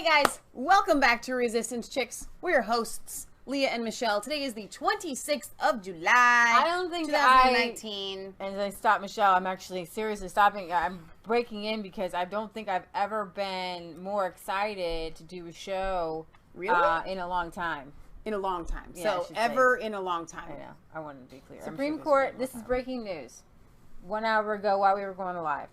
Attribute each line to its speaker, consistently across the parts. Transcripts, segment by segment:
Speaker 1: Hey guys, welcome back to Resistance Chicks. We're your hosts, Leah and Michelle. Today is the 26th of July.
Speaker 2: I don't think
Speaker 1: 2019.
Speaker 2: And I stop, Michelle. I'm actually seriously stopping. I'm breaking in because I don't think I've ever been more excited to do a show in a long time.
Speaker 1: In a long time.
Speaker 2: Yeah,
Speaker 1: so ever in a long time.
Speaker 2: I know. I wanted to be clear.
Speaker 1: Supreme
Speaker 2: Court, this is breaking news. 1 hour ago while we were going live.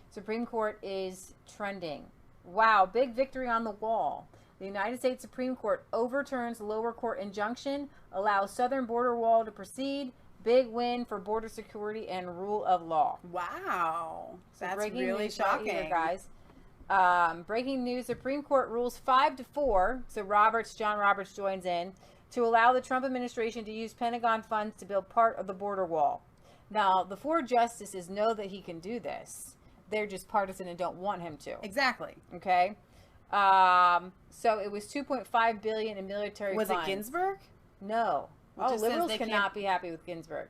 Speaker 2: Supreme Court is trending. Wow, big victory on the wall. The United States Supreme Court overturns lower court injunction, allows southern border wall to proceed. Big win for border security and rule of law.
Speaker 1: Wow.
Speaker 2: So
Speaker 1: that's
Speaker 2: breaking
Speaker 1: really
Speaker 2: news
Speaker 1: shocking.
Speaker 2: Right here, guys. Breaking news, Supreme Court rules 5-4, so John Roberts joins in, to allow the Trump administration to use Pentagon funds to build part of the border wall. Now, the 4 justices know that he can do this. They're just partisan and don't want him to.
Speaker 1: Exactly.
Speaker 2: Okay. So it was $2.5 billion in military funds.
Speaker 1: Was it Ginsburg?
Speaker 2: No.
Speaker 1: Well,
Speaker 2: liberals cannot be happy with Ginsburg.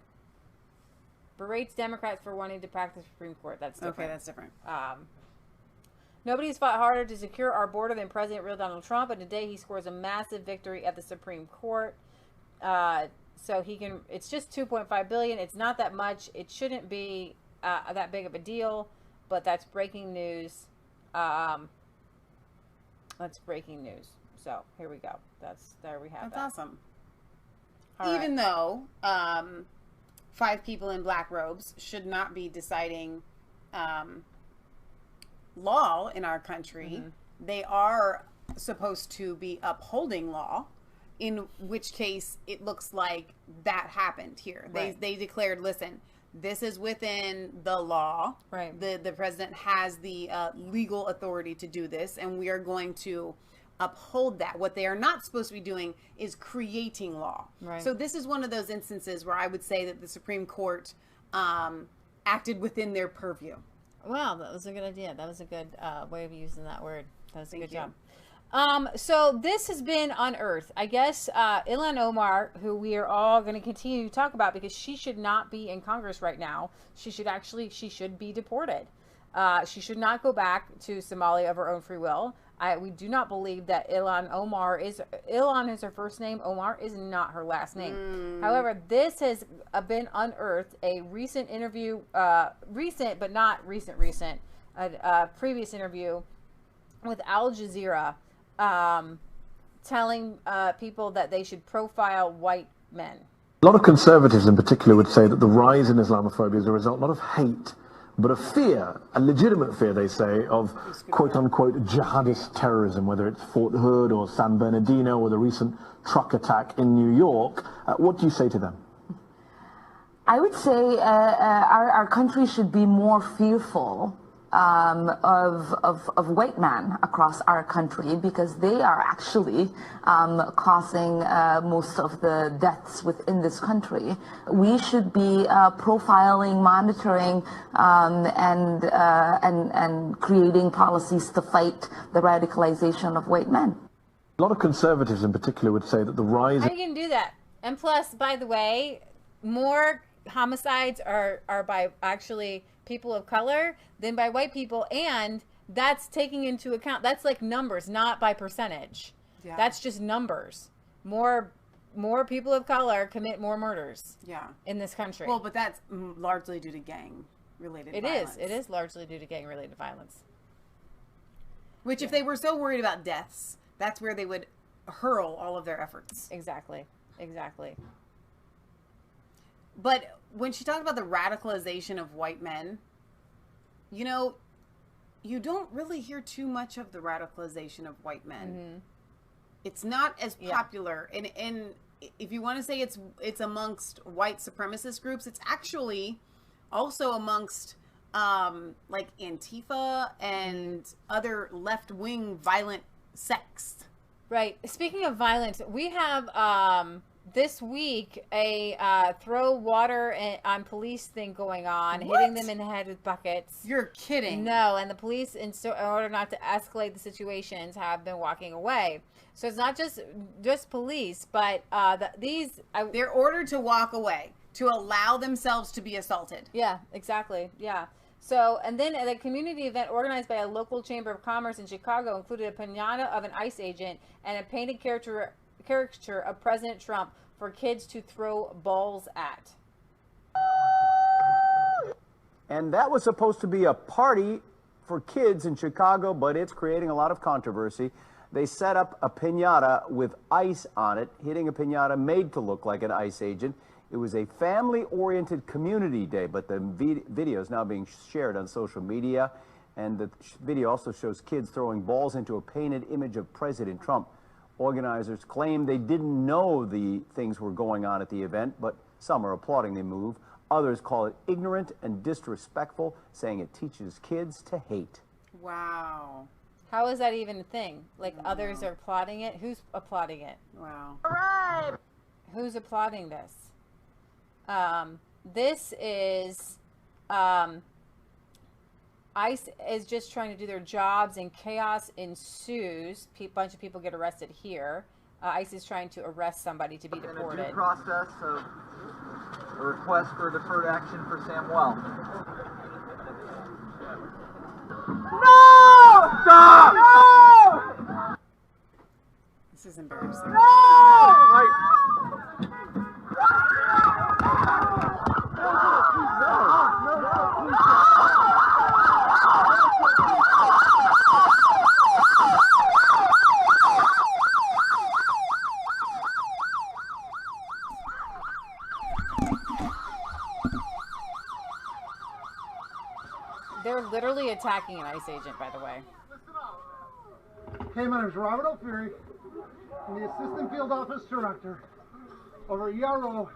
Speaker 2: Berates Democrats for wanting to pack the Supreme Court. That's different.
Speaker 1: Okay, that's different.
Speaker 2: Nobody's fought harder to secure our border than President real Donald Trump, and today he scores a massive victory at the Supreme Court. So he can. It's just $2.5 billion. It's not that much. It shouldn't be that big of a deal. But that's breaking news. That's breaking news. So here we go. There we have
Speaker 1: That's
Speaker 2: that.
Speaker 1: awesome.
Speaker 2: Even
Speaker 1: though 5 people in black robes should not be deciding law in our country, they are supposed to be upholding law. In which case, it looks like that happened here.
Speaker 2: Right.
Speaker 1: They declared, listen. This is within the law.
Speaker 2: Right.
Speaker 1: The president has the legal authority to do this, and we are going to uphold that. What they are not supposed to be doing is creating law.
Speaker 2: Right.
Speaker 1: So this is one of those instances where I would say that the Supreme Court acted within their purview.
Speaker 2: Wow, that was a good idea. That was a good way of using that word. That was a good job.
Speaker 1: Thank
Speaker 2: So this has been unearthed. I guess Ilhan Omar, who we are all going to continue to talk about because she should not be in Congress right now. She should be deported. She should not go back to Somalia of her own free will. We do not believe that Ilhan is her first name. Omar is not her last name. However, this has been unearthed. A recent interview, recent but not recent, previous interview with Al Jazeera. Telling people that they should profile white men.
Speaker 3: A lot of conservatives in particular would say that the rise in Islamophobia is a result not of hate, but of fear, a legitimate fear, they say, of quote-unquote jihadist terrorism, whether it's Fort Hood or San Bernardino or the recent truck attack in New York. What do you say to them?
Speaker 4: I would say our country should be more fearful of white men across our country because they are actually causing most of the deaths within this country. We should be profiling, monitoring, and creating policies to fight the radicalization of white men.
Speaker 3: A lot of conservatives in particular would say that the rise...
Speaker 2: How are you going to do that? And plus, by the way, more homicides are by actually people of color than by white people, and that's taking into account, that's like numbers, not by percentage.
Speaker 1: Yeah.
Speaker 2: That's just numbers. More people of color commit more murders in this country.
Speaker 1: Well, but that's largely due to gang-related violence.
Speaker 2: It is largely due to gang-related violence.
Speaker 1: Which, if they were so worried about deaths, that's where they would hurl all of their efforts.
Speaker 2: Exactly.
Speaker 1: But when she talked about the radicalization of white men, you know, you don't really hear too much of the radicalization of white men. It's not as popular. And if you want to say it's amongst white supremacist groups, it's actually also amongst like Antifa and other left-wing violent sects.
Speaker 2: Right. Speaking of violence, we have this week a throw water on police thing going on, hitting them in the head with buckets.
Speaker 1: You're kidding.
Speaker 2: No, and the police, in order not to escalate the situations, have been walking away. So it's not just police, but
Speaker 1: they're ordered to walk away to allow themselves to be assaulted.
Speaker 2: Yeah, exactly. Yeah. So, and then the community event organized by a local chamber of commerce in Chicago included a piñata of an ICE agent and a painted caricature of President Trump for kids to throw balls at.
Speaker 5: And that was supposed to be a party for kids in Chicago, but it's creating a lot of controversy. They set up a piñata with ice on it, hitting a piñata made to look like an ICE agent. It was a family-oriented community day, but the video is now being shared on social media. And the video also shows kids throwing balls into a painted image of President Trump. Organizers claim they didn't know the things were going on at the event, but some are applauding the move. Others call it ignorant and disrespectful, saying it teaches kids to hate.
Speaker 1: Wow.
Speaker 2: How is that even a thing? Like, others are applauding it? Who's applauding it?
Speaker 1: Wow.
Speaker 4: All right.
Speaker 2: Who's applauding this? This is, ICE is just trying to do their jobs and chaos ensues. A bunch of people get arrested here. ICE is trying to arrest somebody to be deported.
Speaker 6: In a due process of a request for deferred action for Samuel.
Speaker 5: No! Stop! No!
Speaker 1: This is embarrassing.
Speaker 5: Right.
Speaker 2: They're literally attacking an ICE agent, by the way.
Speaker 7: Hey, my name is Robert O'Feary. I'm the Assistant Field Office Director over ERO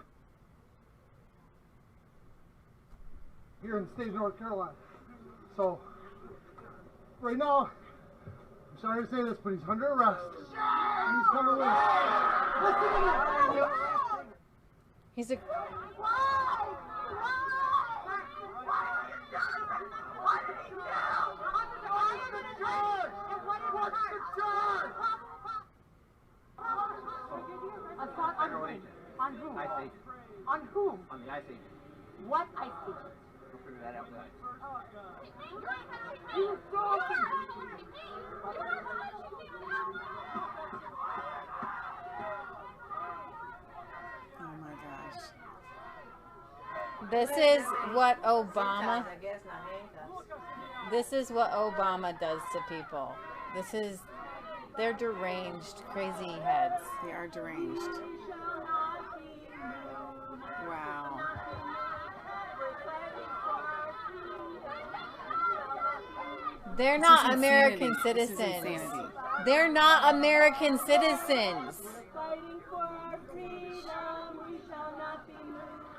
Speaker 7: here in the state of North Carolina. So, right now, I'm sorry to say this, but he's under arrest. And he's coming with us. Listen to me.
Speaker 2: He's a...
Speaker 8: On whom?
Speaker 6: ICE agent.
Speaker 8: On whom?
Speaker 6: On the ICE agent.
Speaker 8: What ICE agent?
Speaker 6: We'll figure that out later.
Speaker 1: Oh my gosh.
Speaker 2: This is what Obama... This is what Obama does to people. This is... They're deranged, crazy heads.
Speaker 1: They are deranged. Wow.
Speaker 2: They're
Speaker 1: This
Speaker 2: not
Speaker 1: is
Speaker 2: American
Speaker 1: insanity. This is
Speaker 2: citizens.
Speaker 1: insanity.
Speaker 2: They're not American citizens.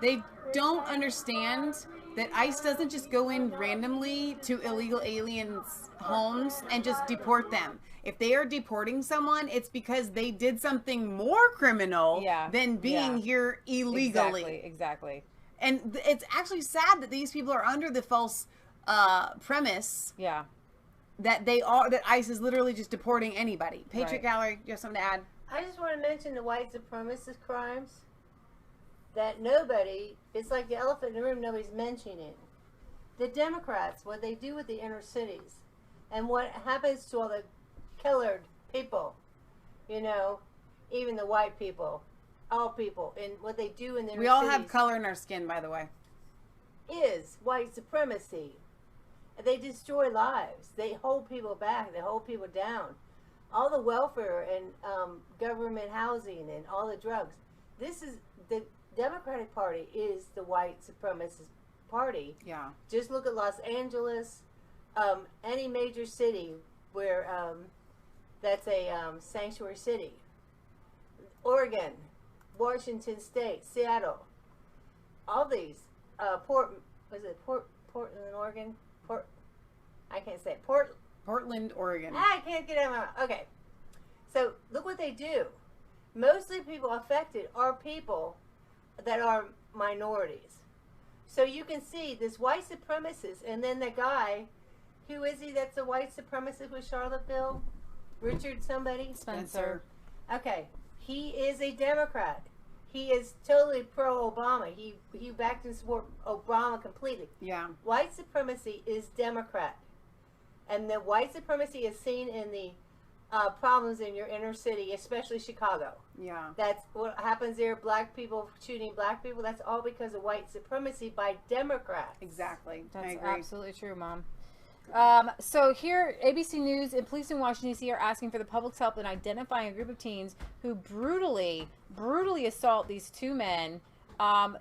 Speaker 1: They don't understand that ICE doesn't just go in randomly to illegal aliens' homes and just deport them. If they are deporting someone, it's because they did something more criminal than being here illegally.
Speaker 2: Exactly.
Speaker 1: And it's actually sad that these people are under the false premise that that ICE is literally just deporting anybody. Patriot Gallery, you have something to add?
Speaker 9: I just want to mention the white supremacist crimes that nobody, it's like the elephant in the room, nobody's mentioning it. The Democrats, what they do with the inner cities, and what happens to all the colored people, you know, even the white people, all people, and what they do in the inner cities.
Speaker 1: We all have color in our skin, by the way.
Speaker 9: Is white supremacy. They destroy lives. They hold people back. They hold people down. All the welfare and government housing and all the drugs. This is the Democratic Party is the white supremacist party.
Speaker 1: Yeah.
Speaker 9: Just look at Los Angeles, any major city where that's a sanctuary city. Oregon, Washington State, Seattle. All these. Portland, Oregon? I can't say it.
Speaker 1: Portland, Oregon.
Speaker 9: I can't get it out of my mouth. Okay. So, look what they do. Most of the people affected are people that are minorities. So, you can see this white supremacist, and then the guy, who is he that's a white supremacist with Charlottesville? Richard somebody?
Speaker 1: Spencer.
Speaker 9: Okay. He is a Democrat. he is totally pro-Obama. He backed and support Obama completely.
Speaker 1: Yeah.
Speaker 9: White supremacy is Democrat. And the white supremacy is seen in the problems in your inner city, especially Chicago.
Speaker 1: Yeah.
Speaker 9: That's what happens there. Black people shooting black people. That's all because of white supremacy by Democrats.
Speaker 1: Exactly.
Speaker 2: That's
Speaker 1: I agree.
Speaker 2: absolutely true, Mom. So here, ABC News and police in Washington, D.C. are asking for the public's help in identifying a group of teens who brutally assault these two men,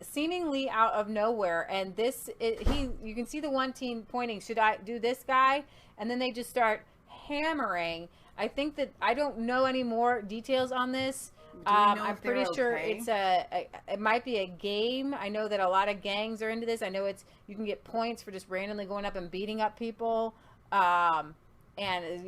Speaker 2: seemingly out of nowhere. And you can see the one teen pointing, should I do this guy? And then they just start hammering. I think that I don't know any more details on this. I'm pretty sure it's it might be a game. I know that a lot of gangs are into this. I know you can get points for just randomly going up and beating up people, and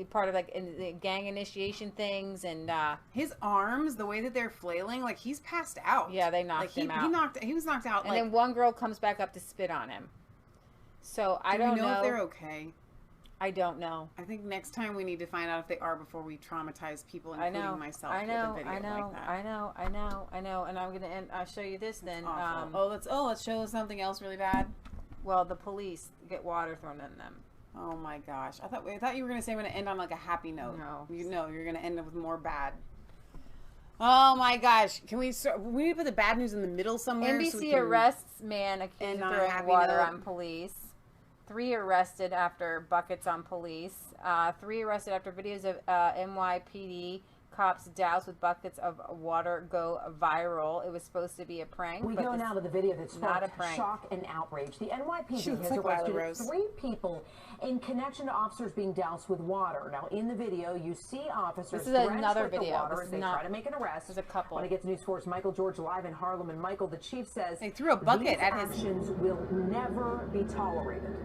Speaker 2: part of like in the gang initiation things. And
Speaker 1: his arms, the way that they're flailing, like he's passed out.
Speaker 2: Yeah, they knocked him out.
Speaker 1: He was knocked out.
Speaker 2: And then one girl comes back up to spit on him. So I don't know
Speaker 1: if they're okay.
Speaker 2: I don't know.
Speaker 1: I think next time we need to find out if they are before we traumatize people, including myself.
Speaker 2: I know.
Speaker 1: With a video like that.
Speaker 2: I know. And I'm gonna I'll show you this then.
Speaker 1: Let's show something else really bad.
Speaker 2: Well, the police get water thrown in them.
Speaker 1: Oh my gosh! I thought you were gonna say I'm gonna end on like a happy note.
Speaker 2: No,
Speaker 1: you're gonna end up with more bad. Oh my gosh! Can we need to put the bad news in the middle somewhere?
Speaker 2: NBC arrests man accused of throwing water on police. 3 arrested after buckets on police. 3 arrested after videos of NYPD cops doused with buckets of water go viral. It was supposed to be a prank.
Speaker 10: We go now to the video that sparked shock and outrage. The NYPD has arrested 3 people in connection to officers being doused with water. Now, in the video, you see officers
Speaker 2: another
Speaker 10: with
Speaker 2: video.
Speaker 10: The water as they try to make an arrest.
Speaker 2: There's a couple.
Speaker 10: When it gets News 4's Michael George live in Harlem, and Michael, the chief, says
Speaker 1: they threw a bucket at his
Speaker 10: actions will never be tolerated.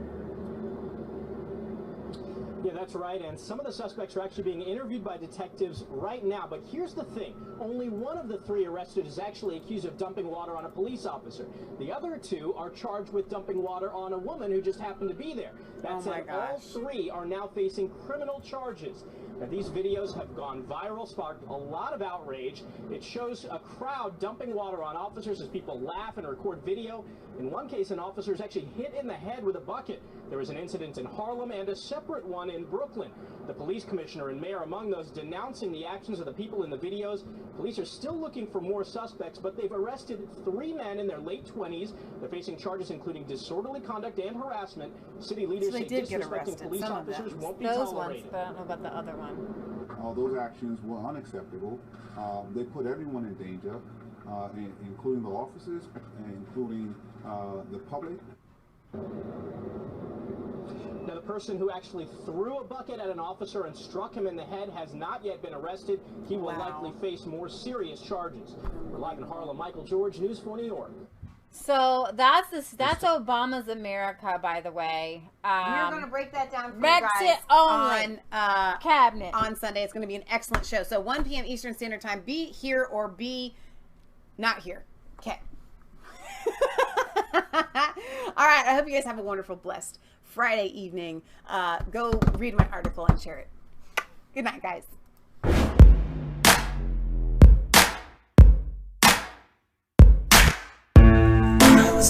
Speaker 11: Yeah, that's right, and some of the suspects are actually being interviewed by detectives right now. But here's the thing. Only one of the 3 arrested is actually accused of dumping water on a police officer. The other 2 are charged with dumping water on a woman who just happened to be there. That said, all 3 are now facing criminal charges. Now, these videos have gone viral, sparked a lot of outrage. It shows a crowd dumping water on officers as people laugh and record video. In one case, an officer is actually hit in the head with a bucket. There was an incident in Harlem and a separate one in Brooklyn. The police commissioner and mayor among those denouncing the actions of the people in the videos. Police are still looking for more suspects, but they've arrested 3 men in their late 20s. They're facing charges including disorderly conduct and harassment. City leaders say disrespecting police officers won't be tolerated.
Speaker 2: Those ones, but I don't know about the other one.
Speaker 12: Those actions were unacceptable. They put everyone in danger, including the officers, including the public.
Speaker 11: Now, the person who actually threw a bucket at an officer and struck him in the head has not yet been arrested. He will likely face more serious charges. We're live in Harlem. Michael George, News 4 New York.
Speaker 2: So that's Obama's America, by the way.
Speaker 1: We're going to break that down for
Speaker 2: Brexit
Speaker 1: you guys
Speaker 2: only
Speaker 1: on
Speaker 2: cabinet
Speaker 1: on Sunday. It's going to be an excellent show. So 1 p.m. Eastern Standard Time. Be here or be not here. Okay. All right. I hope you guys have a wonderful, blessed Friday evening. Go read my article and share it. Good night, guys.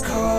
Speaker 13: Call